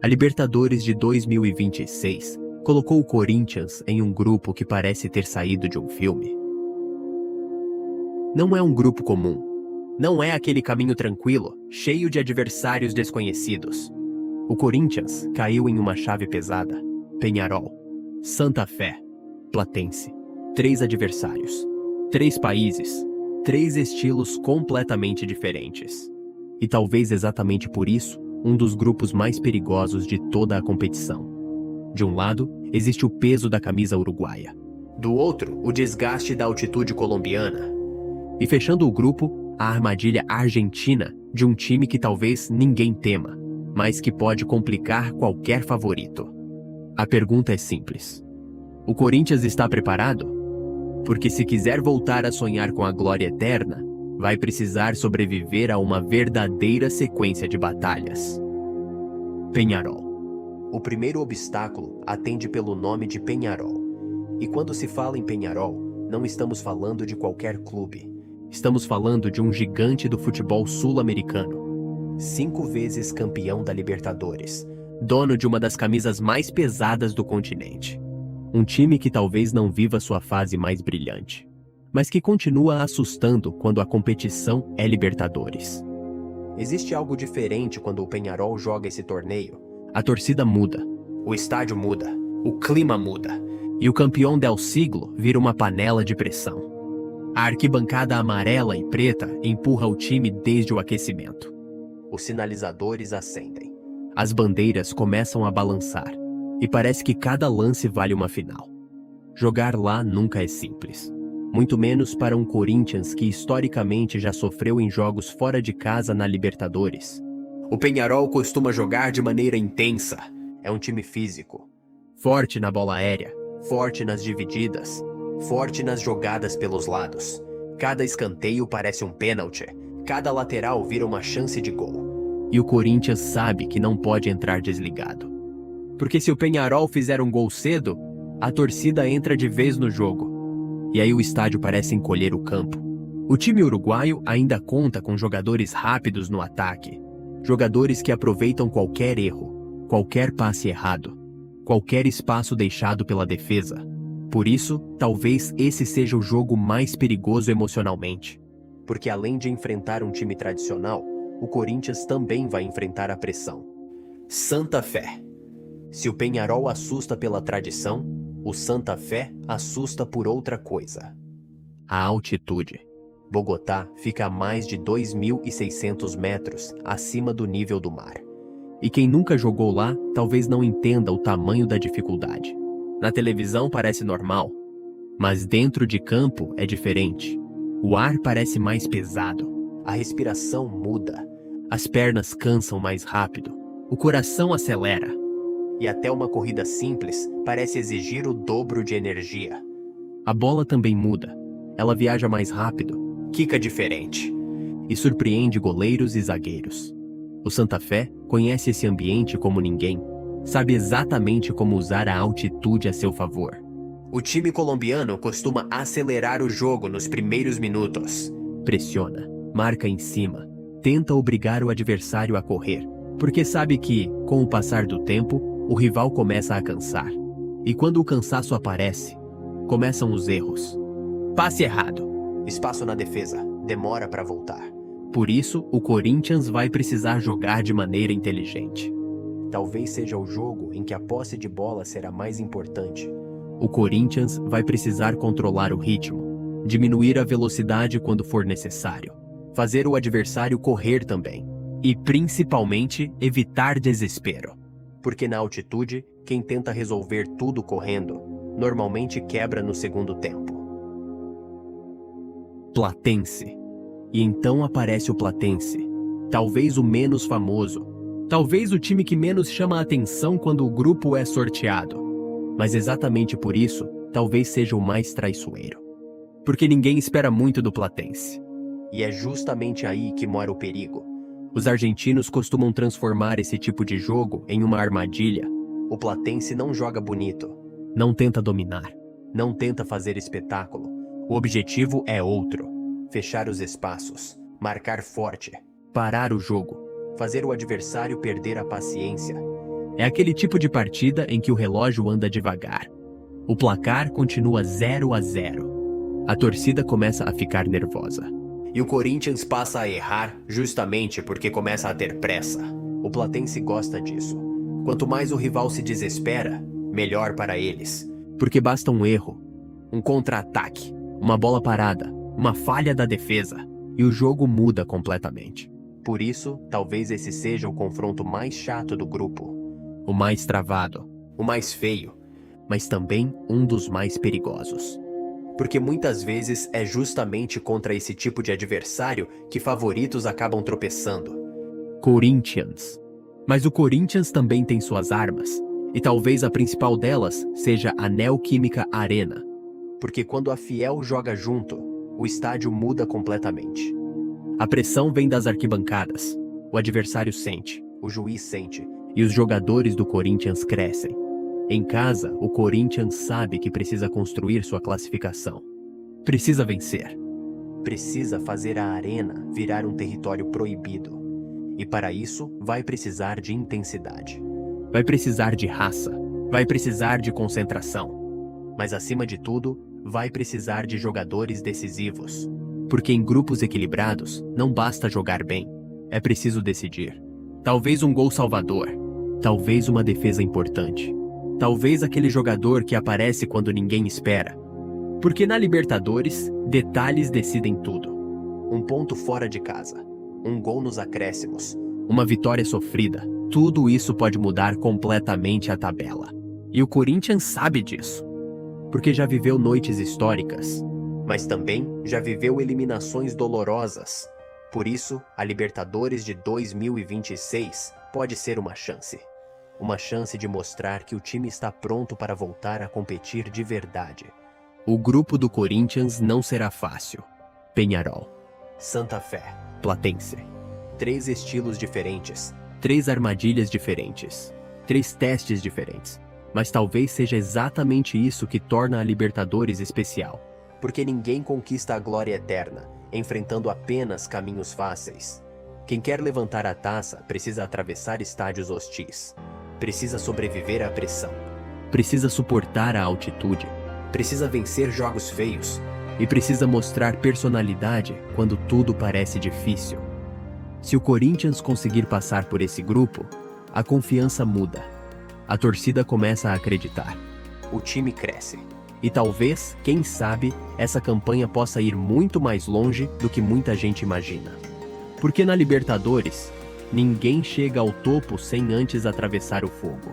A Libertadores de 2026 colocou o Corinthians em um grupo que parece ter saído de um filme. Não é um grupo comum. Não é aquele caminho tranquilo, cheio de adversários desconhecidos. O Corinthians caiu em uma chave pesada. Peñarol, Santa Fé, Platense. 3 adversários, 3 países, 3 estilos completamente diferentes. E talvez exatamente por isso, um dos grupos mais perigosos de toda a competição. De um lado, existe o peso da camisa uruguaia. Do outro, o desgaste da altitude colombiana. E fechando o grupo, a armadilha argentina de um time que talvez ninguém tema, mas que pode complicar qualquer favorito. A pergunta é simples. O Corinthians está preparado? Porque se quiser voltar a sonhar com a glória eterna, vai precisar sobreviver a uma verdadeira sequência de batalhas. Peñarol. O primeiro obstáculo atende pelo nome de Peñarol. E quando se fala em Peñarol, não estamos falando de qualquer clube. Estamos falando de um gigante do futebol sul-americano. 5 vezes campeão da Libertadores. Dono de uma das camisas mais pesadas do continente. Um time que talvez não viva sua fase mais brilhante, mas que continua assustando quando a competição é Libertadores. Existe algo diferente quando o Peñarol joga esse torneio. A torcida muda, o estádio muda, o clima muda, e o campeão del siglo vira uma panela de pressão. A arquibancada amarela e preta empurra o time desde o aquecimento. Os sinalizadores acendem. As bandeiras começam a balançar. E parece que cada lance vale uma final. Jogar lá nunca é simples. Muito menos para um Corinthians que historicamente já sofreu em jogos fora de casa na Libertadores. O Peñarol costuma jogar de maneira intensa. É um time físico. Forte na bola aérea, forte nas divididas, forte nas jogadas pelos lados. Cada escanteio parece um pênalti. Cada lateral vira uma chance de gol. E o Corinthians sabe que não pode entrar desligado. Porque se o Peñarol fizer um gol cedo, a torcida entra de vez no jogo. E aí o estádio parece encolher o campo. O time uruguaio ainda conta com jogadores rápidos no ataque. Jogadores que aproveitam qualquer erro, qualquer passe errado, qualquer espaço deixado pela defesa. Por isso, talvez esse seja o jogo mais perigoso emocionalmente. Porque além de enfrentar um time tradicional, o Corinthians também vai enfrentar a pressão. Santa Fé. Se o Peñarol assusta pela tradição, o Santa Fé assusta por outra coisa. A altitude. Bogotá fica a mais de 2.600 metros acima do nível do mar. E quem nunca jogou lá, talvez não entenda o tamanho da dificuldade. Na televisão parece normal, mas dentro de campo é diferente. O ar parece mais pesado, a respiração muda, as pernas cansam mais rápido, o coração acelera. E até uma corrida simples parece exigir o dobro de energia. A bola também muda. Ela viaja mais rápido, quica diferente e surpreende goleiros e zagueiros. O Santa Fé conhece esse ambiente como ninguém. Sabe exatamente como usar a altitude a seu favor. O time colombiano costuma acelerar o jogo nos primeiros minutos. Pressiona, marca em cima, tenta obrigar o adversário a correr, porque sabe que, com o passar do tempo, o rival começa a cansar. E quando o cansaço aparece, começam os erros. Passe errado. Espaço na defesa. Demora para voltar. Por isso, o Corinthians vai precisar jogar de maneira inteligente. Talvez seja o jogo em que a posse de bola será mais importante. O Corinthians vai precisar controlar o ritmo, diminuir a velocidade quando for necessário, fazer o adversário correr também. E, principalmente, evitar desespero. Porque na altitude, quem tenta resolver tudo correndo, normalmente quebra no segundo tempo. Platense. E então aparece o Platense. Talvez o menos famoso. Talvez o time que menos chama a atenção quando o grupo é sorteado. Mas exatamente por isso, talvez seja o mais traiçoeiro. Porque ninguém espera muito do Platense. E é justamente aí que mora o perigo. Os argentinos costumam transformar esse tipo de jogo em uma armadilha. O Platense não joga bonito, não tenta dominar, não tenta fazer espetáculo. O objetivo é outro: fechar os espaços, marcar forte, parar o jogo, fazer o adversário perder a paciência. É aquele tipo de partida em que o relógio anda devagar. O placar continua 0-0. A torcida começa a ficar nervosa. E o Corinthians passa a errar justamente porque começa a ter pressa. O platense gosta disso. Quanto mais o rival se desespera, melhor para eles. Porque basta um erro, um contra-ataque, uma bola parada, uma falha da defesa, e o jogo muda completamente. Por isso, talvez esse seja o confronto mais chato do grupo. O mais travado, o mais feio, mas também um dos mais perigosos. Porque muitas vezes é justamente contra esse tipo de adversário que favoritos acabam tropeçando. Corinthians. Mas o Corinthians também tem suas armas, e talvez a principal delas seja a Neoquímica Arena. Porque quando a Fiel joga junto, o estádio muda completamente. A pressão vem das arquibancadas, o adversário sente, o juiz sente, e os jogadores do Corinthians crescem. Em casa, o Corinthians sabe que precisa construir sua classificação. Precisa vencer. Precisa fazer a arena virar um território proibido. E para isso, vai precisar de intensidade. Vai precisar de raça. Vai precisar de concentração. Mas acima de tudo, vai precisar de jogadores decisivos. Porque em grupos equilibrados, não basta jogar bem. É preciso decidir. Talvez um gol salvador. Talvez uma defesa importante. Talvez aquele jogador que aparece quando ninguém espera. Porque na Libertadores, detalhes decidem tudo. Um ponto fora de casa, um gol nos acréscimos, uma vitória sofrida, tudo isso pode mudar completamente a tabela. E o Corinthians sabe disso. Porque já viveu noites históricas, mas também já viveu eliminações dolorosas. Por isso, a Libertadores de 2026 pode ser uma chance. Uma chance de mostrar que o time está pronto para voltar a competir de verdade. O grupo do Corinthians não será fácil. Peñarol, Santa Fé, Platense. 3 estilos diferentes, 3 armadilhas diferentes, 3 testes diferentes. Mas talvez seja exatamente isso que torna a Libertadores especial. Porque ninguém conquista a glória eterna, enfrentando apenas caminhos fáceis. Quem quer levantar a taça precisa atravessar estádios hostis. Precisa sobreviver à pressão. Precisa suportar a altitude. Precisa vencer jogos feios. E precisa mostrar personalidade quando tudo parece difícil. Se o Corinthians conseguir passar por esse grupo, a confiança muda. A torcida começa a acreditar. O time cresce. E talvez, quem sabe, essa campanha possa ir muito mais longe do que muita gente imagina. Porque na Libertadores, ninguém chega ao topo sem antes atravessar o fogo.